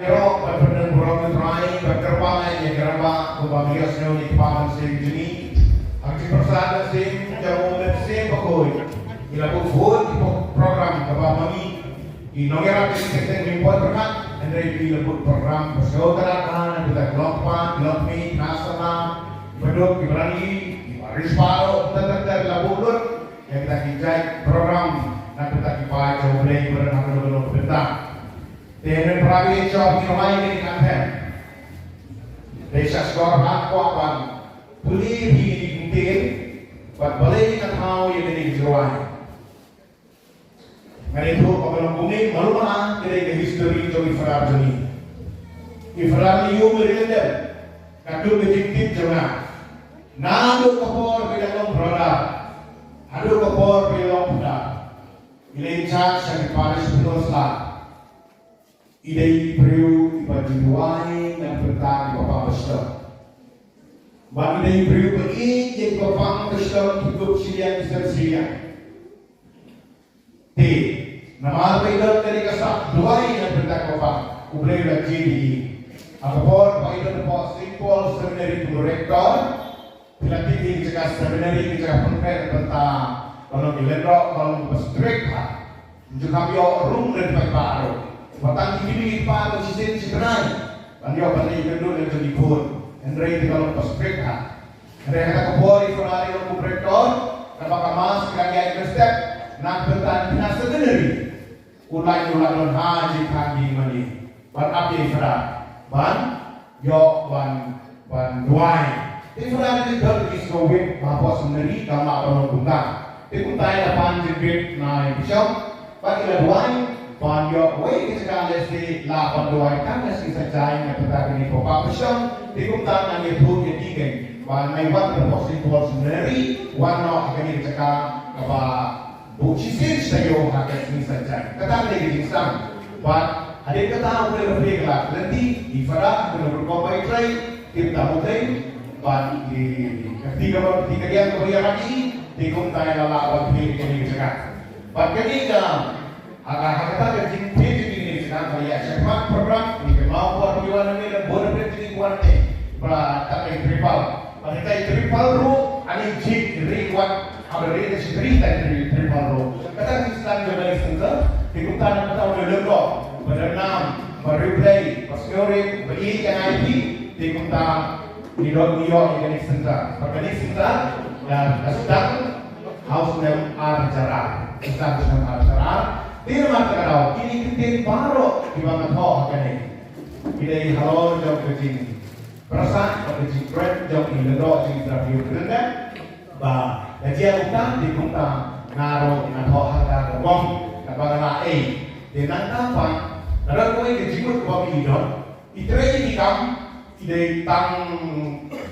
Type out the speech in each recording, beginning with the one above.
Pero pagpapalong burong ng try, pagkarpangan yung garamba, kung pamiyas nyo ni Paman Sim Juni, ang sipersada Sim, jauh ulit Sim Pakoy, ilapog food, program, kapamami, inongyarap yung sekten ng import berkat, and then ilapog program, pasyotarakan, kita gelokmi, nasama, beduk, ibrani, ibarisparo, tetap labulur, yang kita kijai program, na kita kipai, jauh boleh berenang bentang. Dengan perawi job kirmai ini kanten. Desa skor hakwa ban puli di intin, bat balai kan hau yang ini jeruan. Mari tu kalau bumi malu mana kita ke history jo ifrar joni. Ifrar ni yu merendam, kadu berjiktit jona. Nadu kapor bilang produk, adu kapor bilang produk. Ilenca syari paris penoslah. Idei priu ipajuai dan bertahan di Bapak Pastor. Bagi idei priu bagi yang Bapak Pastor hidup silian Syria. T. Nama Paidon dari kesak duai dan bertahan Bapak. Ublay lagi di. Apapun Paidon Bapak Simpol Seminari Direktor. Dilatih di jaga seminari di jaga penfed tentang kalau dilendok kalau bestrik. Juga bio room dan baru. Batang ini pa to sisin sikenai. Banyo bani gendo dan jadi pun. Andre di kalau pas break ha. Andre kata kapori ferari lo break down. Kapag kamas kaya step nak bentan pinasa sendiri. Ulai non haji kaki mani. Ban api ferah. Ban yo ban duai. Di ferah di dal di sowit bahwa sendiri dalam apa bundang. Di kuntai lapan jebit na pisau. Bagi duai Banyo, woi kita lesi la bandoai kan lesi sajai na petang ini Bapak Pastor dikumtan ang itu yang tiga. Ban may wat berposin pol sendiri, wano akan ini cakap apa bucisin sayo akan ini sajai. Kata lagi jingsam, ban ada kata boleh lebih lah. Nanti di fara boleh berkompai try kita mulai ban di tiga yang kemudian lagi dikumtan la wat ini cakap. Ban ketiga agar kita jadi sekarang saya cepat program ini mau buat tujuan ini dan boleh berarti buat ini berapa tripal pada kita tripal ru ani jik riwat ada rate cerita dari tripal ru kata Islam jurnalis itu dikumtan kita udah lengkap bernam mereplay pastoring beli yang IP dikumtan di New York ini center perkali center dan sedang house name Arjara sedang Arjara di rumah terkadang ini kentin baru di mana kau akan ini. Ini halo jauh kecil. Perasaan kecil bread jauh ini lero jauh terakhir rendah. Bah, jadi utang di utang ngaruh di kau akan ngomong kepada di nanti Nara kau ini jemput kau hidup. Itu aja di kam. Ini tang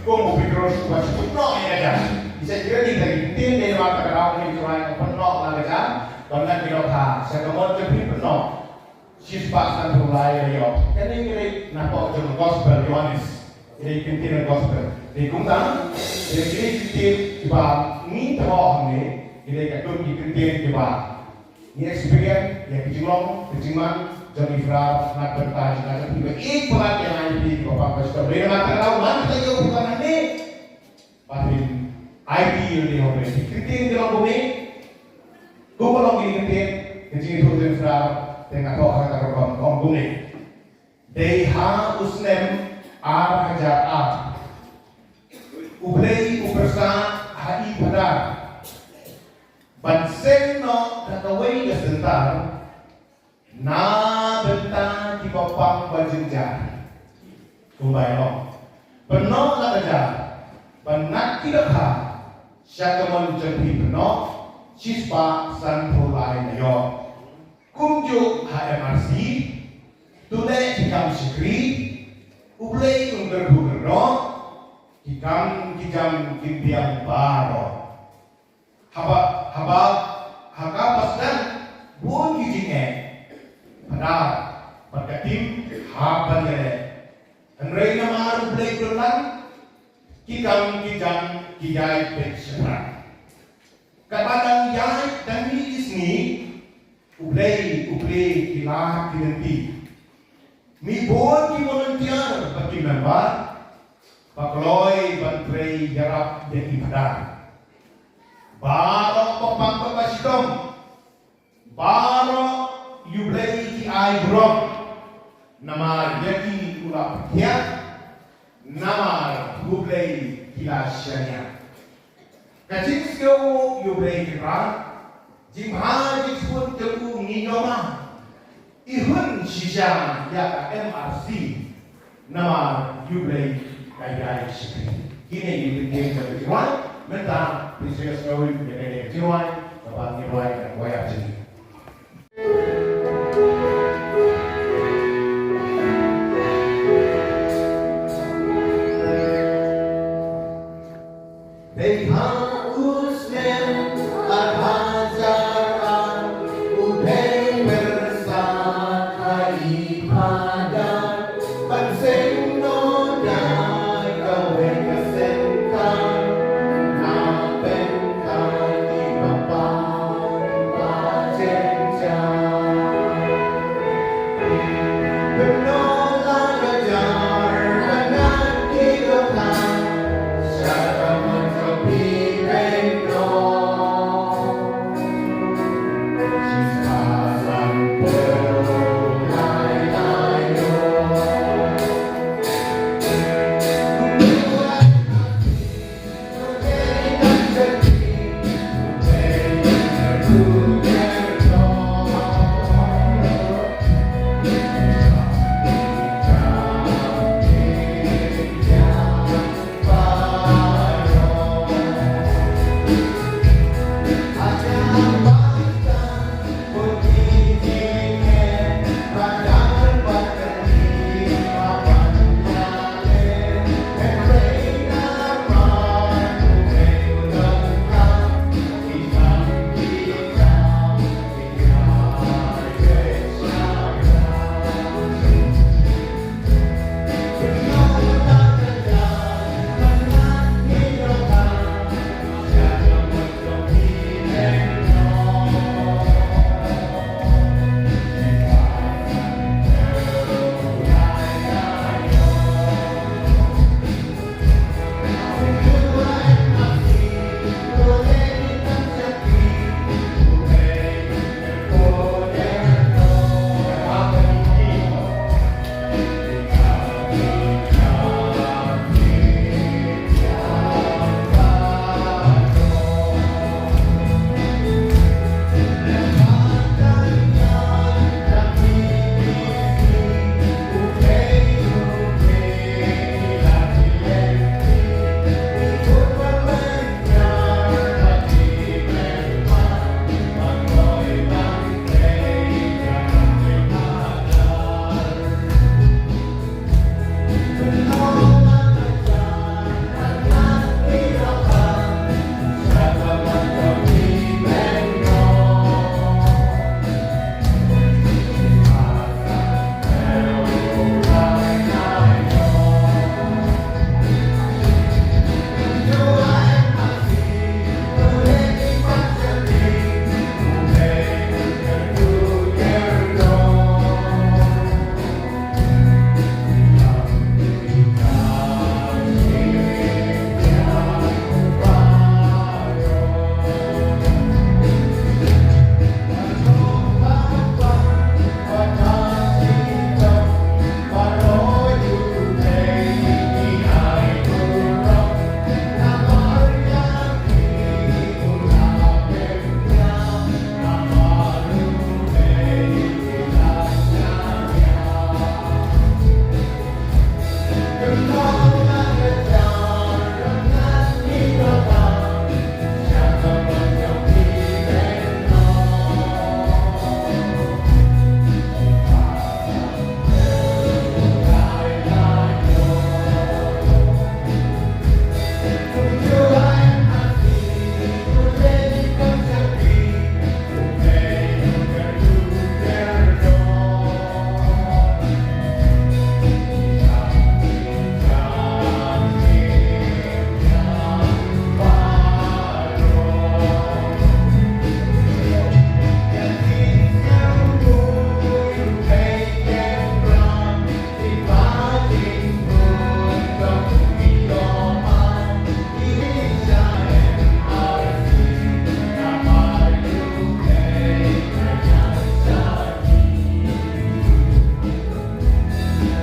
kau mau pikir sudah cukup no ini aja. Bisa kira di kentin di rumah terkadang ini cuma penuh lagi kan. Karena kita saya kemudian jadi penuh siswa santu lain yo. Ini kira nampak cuma gospel Yohanes. Ini pintu gospel. Di kumtang, di sini pintu coba ni terang ni. Ini kadang di pintu coba. Ini experience yang keciman jadi frau nak bertanya nak juga ikut yang ada di Bapak Pastor. Bila nak tahu mana saja bukan ini. Paling ID yang dihubungi. Pintu yang dihubungi. Kung walang ginigit, kecil itu din fra tengah toh kata kong bumi. Deha usnem ar hajar ar. Ublay upersa hai padar. Banseng no kataway na sentar na benta di bapang bajenjar. Kumbay no. Penuh na kajar. Benak tidak ha. Siya kamon jadi penuh. Siswa santu lain yo. Kunjuk HMRC, tunai hikam sikri, ublay under gubernur, hikam kintiang baro. Haka pasdan, buon kijinge, padar, pagkatim, hapan gane. Anray naman ublay berlan, kijay peksyaran. Kadang yang dan ini ublay kilah kinenti. Mibod ki volunteer pati member pakloy bantrei yarap de ibadah. Baro papagpapasidom. Baro yublay ki ay grok. Namar yaki ulap hiyak. Namar yublay kilasyanya. Kacik sekew yublay kira. Jimha jikspun teku nginyoma. Ihun shisha ya MRC nama yublay kaya sikri. Kini yublay kaya tiruan, menta proses kawin kaya tiruan, kapag tiruan kaya waya sini.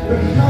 Berkah